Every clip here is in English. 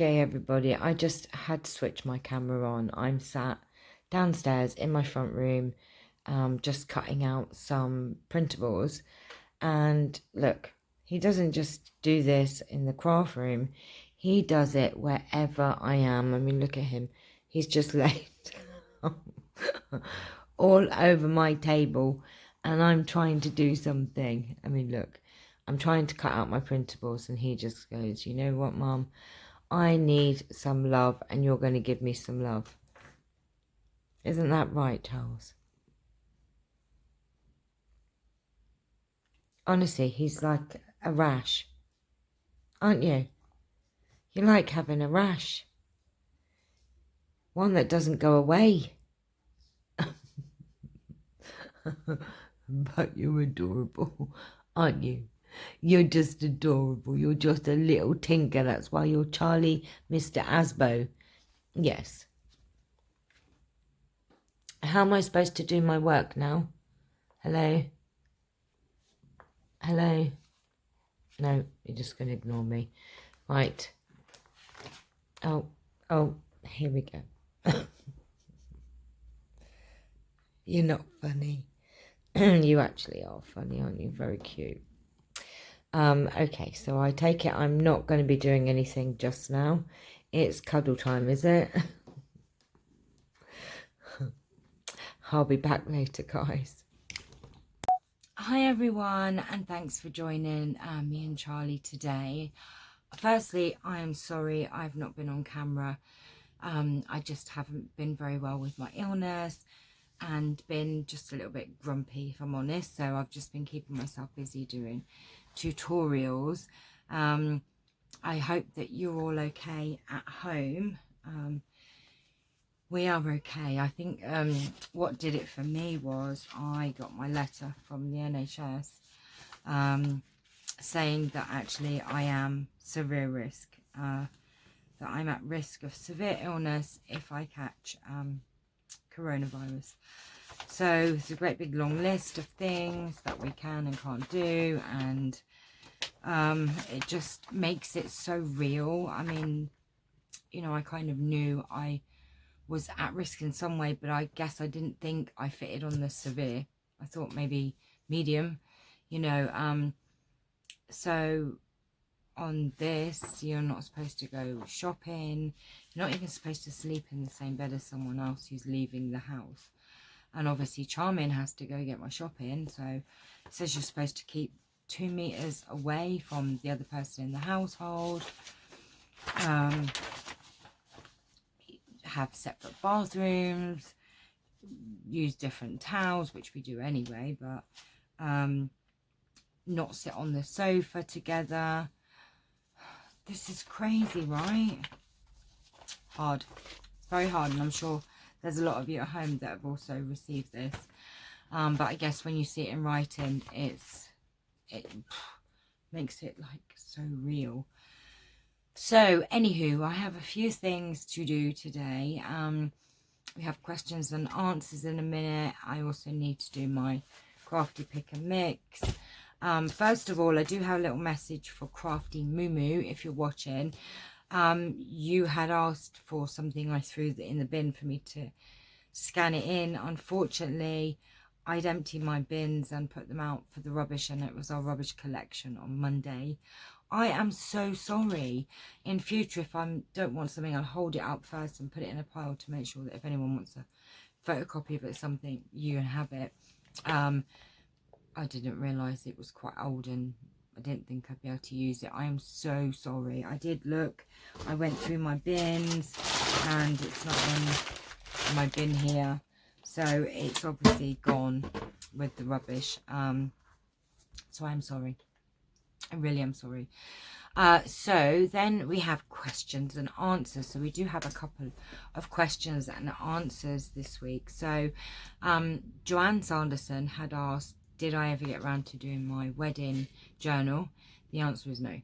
Okay, everybody, I just had to switch my camera on. I'm sat downstairs in my front room, just cutting out some printables. And look, he doesn't just do this in the craft room. He does it wherever I am. I mean, look at him. He's just laid all over my table, and I'm trying to do something. I mean, look, I'm trying to cut out my printables, and he just goes, you know what, Mum? I need some love, and you're going to give me some love. Isn't that right, Charles? Honestly, he's like a rash, aren't you? You like having a rash. One that doesn't go away. But you're adorable, aren't you? You're just adorable. You're just a little tinker. That's why you're Charlie, Mr. Asbo. Yes. How am I supposed to do my work now? Hello? Hello? No, you're just going to ignore me. Right. Oh, here we go. You're not funny. You actually are funny, aren't you? Very cute. Okay, so I take it I'm not going to be doing anything just now. It's cuddle time, is it? I'll be back later, guys. Hi, everyone, and thanks for joining me and Charlie today. Firstly, I am sorry I've not been on camera. I just haven't been very well with my illness and been just a little bit grumpy, if I'm honest. So I've just been keeping myself busy doing tutorials. I hope that you're all okay at home. We are okay. I think what did it for me was I got my letter from the NHS saying that actually I am severe risk, that I'm at risk of severe illness if I catch coronavirus. So it's a great big long list of things that we can and can't do, and it just makes it so real. I mean, you know, I kind of knew I was at risk in some way, but I guess I didn't think I fitted on the severe. I thought maybe medium, you know. So on this, you're not supposed to go shopping. You're not even supposed to sleep in the same bed as someone else who's leaving the house. And obviously Charmin has to go get my shopping, so it says you're supposed to keep 2 meters away from the other person in the household. Have separate bathrooms, use different towels, which we do anyway, but not sit on the sofa together. This is crazy, right? Hard. It's very hard, and I'm sure there's a lot of you at home that have also received this. But I guess when you see it in writing, it makes it like so real. So, anywho, I have a few things to do today. We have questions and answers in a minute. I also need to do my crafty pick and mix. First of all, I do have a little message for Crafty Moo. If you're watching. You had asked for something I threw in the bin for me to scan it in. Unfortunately, I'd emptied my bins and put them out for the rubbish, and it was our rubbish collection on Monday. I am so sorry. In future, if I don't want something, I'll hold it up first and put it in a pile to make sure that if anyone wants a photocopy of it, something, you can have it. I didn't realise it was quite old and I didn't think I'd be able to use it. I am so sorry. I did look. I went through my bins and it's not in my bin here. So it's obviously gone with the rubbish. So I'm sorry. I really am sorry. So then we have questions and answers. So we do have a couple of questions and answers this week. So Joanne Sanderson had asked, did I ever get around to doing my wedding journal? The answer is no.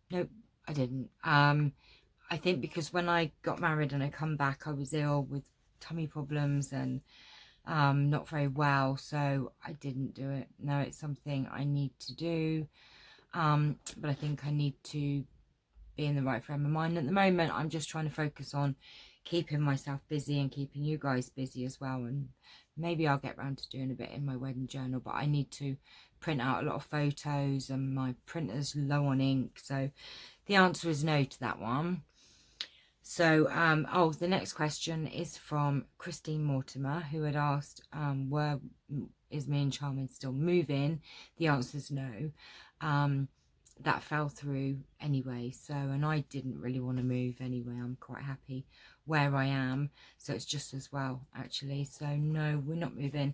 Nope, I didn't. I think because when I got married and I come back, I was ill with tummy problems and not very well, so I didn't do it. No, it's something I need to do, but I think I need to be in the right frame of mind. At the moment, I'm just trying to focus on keeping myself busy and keeping you guys busy as well. And maybe I'll get around to doing a bit in my wedding journal, but I need to print out a lot of photos and my printer's low on ink. So the answer is no to that one. So, oh, the next question is from Christine Mortimer, who had asked, is me and Charmin still moving? The answer is no. That fell through anyway. So, and I didn't really want to move anyway. I'm quite happy where I am. So it's just as well, actually. So no, we're not moving.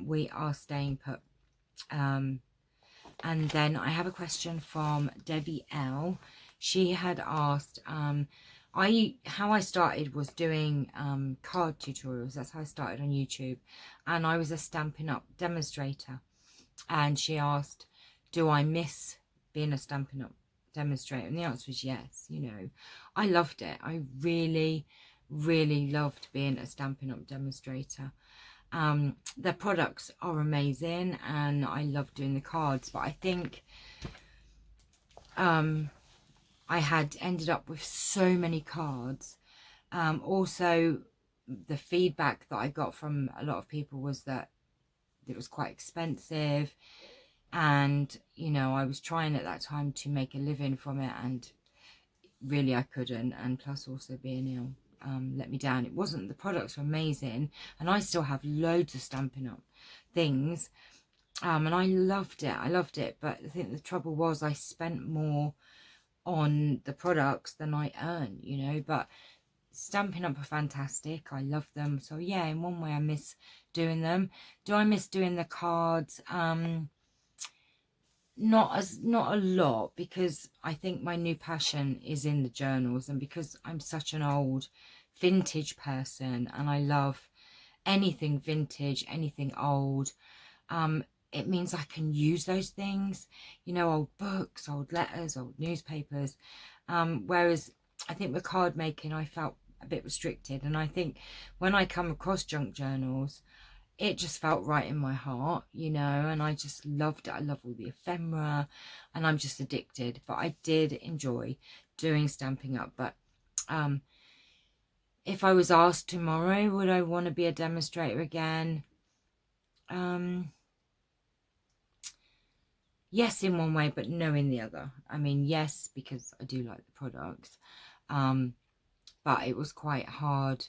We are staying put. And then I have a question from Debbie L. She had asked, how I started was doing card tutorials. That's how I started on YouTube, and I was a Stampin' Up demonstrator. And she asked, do I miss being a Stampin' Up demonstrator? And the answer is yes. You know, I loved it. I really loved being a Stampin' Up demonstrator. The products are amazing and I love doing the cards, but I think I had ended up with so many cards. Also, the feedback that I got from a lot of people was that it was quite expensive, and you know, I was trying at that time to make a living from it, and really I couldn't. And plus also being ill let me down. It wasn't, the products were amazing and I still have loads of Stampin' Up things, and I loved it, but I think the trouble was I spent more on the products than I earn, you know. But Stampin' Up are fantastic. I love them. So yeah, in one way I miss doing them. Do I miss doing the cards? Not a lot, because I think my new passion is in the journals, and because I'm such an old vintage person and I love anything vintage, anything old, it means I can use those things, you know, old books, old letters, old newspapers, whereas I think with card making I felt a bit restricted. And I think when I come across junk journals, it just felt right in my heart, you know, and I just loved it. I love all the ephemera and I'm just addicted. But I did enjoy doing Stampin' Up. But if I was asked tomorrow, would I want to be a demonstrator again? Yes, in one way, but no in the other. I mean, yes, because I do like the products. But it was quite hard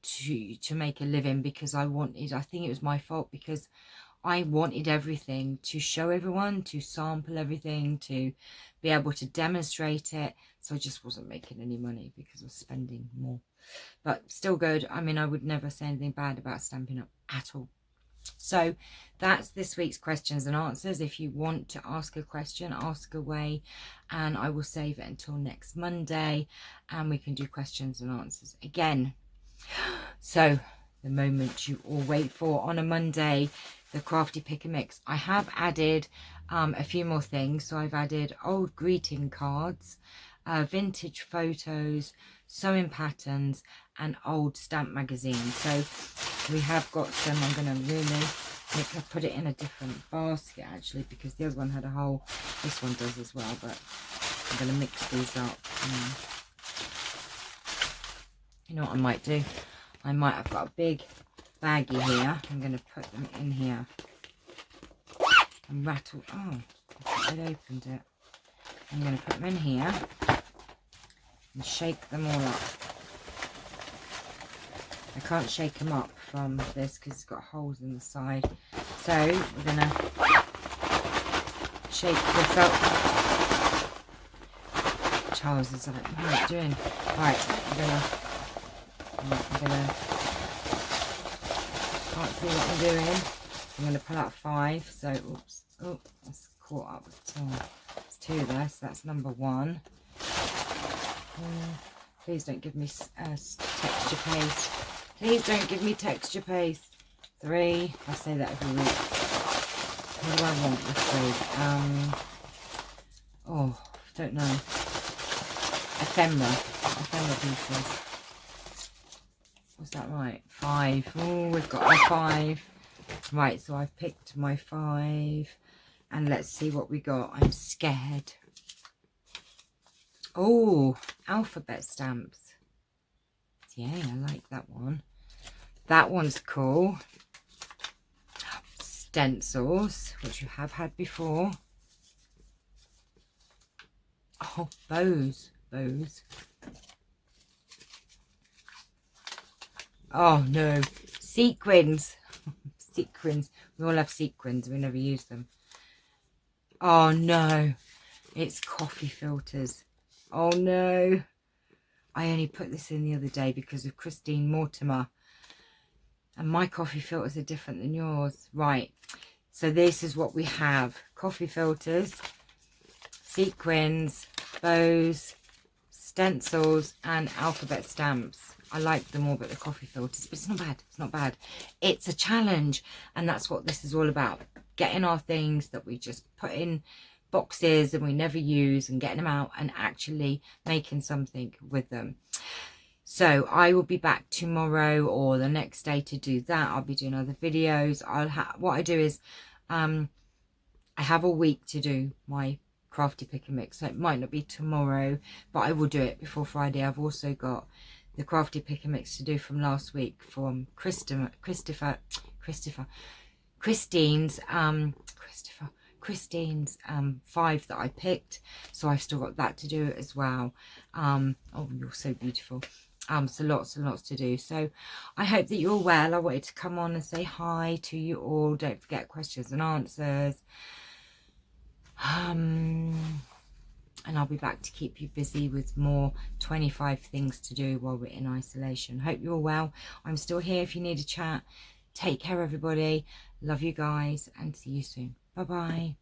to make a living, because I think it was my fault, because I wanted everything to show everyone, to sample everything, to be able to demonstrate it. So I just wasn't making any money because I was spending more. But still good. I mean, I would never say anything bad about Stampin' Up at all. So that's this week's questions and answers. If you want to ask a question, ask away, and I will save it until next Monday and we can do questions and answers again. So the moment you all wait for on a Monday, the Crafty Pick and Mix. I have added a few more things. So I've added old greeting cards, vintage photos, sewing patterns, and old stamp magazines. So we have got some. I'm going to really put it in a different basket actually, because the other one had a hole. This one does as well, but I'm going to mix these up. You know what I might do? I've got a big baggie here. I'm going to put them in here and rattle. Oh, I opened it. I'm going to put them in here and shake them all up. I can't shake them up from this because it's got holes in the side. So we're going to shake this up. Charles is like, what are you doing? Right, I'm gonna can't see what I'm doing. I'm gonna pull out 5. So oops, oh, that's caught up with 2. There's 2 there, so that's number 1. Please don't give me texture paste. Please don't give me texture paste. 3. I say that every week. What do I want this week? Oh, don't know. Ephemera pieces. Was that right? 5. Oh, we've got our 5. Right, so I've picked my 5. And let's see what we got. I'm scared. Oh, alphabet stamps. Yeah, I like that one. That one's cool. Stencils, which you have had before. Oh, bows. Bows. Oh, no. Sequins. Sequins. We all have sequins. We never use them. Oh, no. It's coffee filters. Oh, no. I only put this in the other day because of Christine Mortimer. And my coffee filters are different than yours. Right. So this is what we have. Coffee filters, sequins, bows, stencils, and alphabet stamps. I like them all but the coffee filters. But it's not bad. It's not bad. It's a challenge. And that's what this is all about. Getting our things that we just put in boxes and we never use and getting them out and actually making something with them. So I will be back tomorrow or the next day to do that. I'll be doing other videos. What I do is I have a week to do my crafty pick and mix. So it might not be tomorrow, but I will do it before Friday. I've also got the crafty pick and mix to do from last week from Christine's Christine's 5 that I picked. So I've still got that to do as well. Oh, you're so beautiful. So lots and lots to do. So I hope that you're well. I wanted to come on and say hi to you all. Don't forget questions and answers. And I'll be back to keep you busy with more 25 things to do while we're in isolation. Hope you're well. I'm still here if you need a chat. Take care, everybody. Love you guys and see you soon. Bye-bye.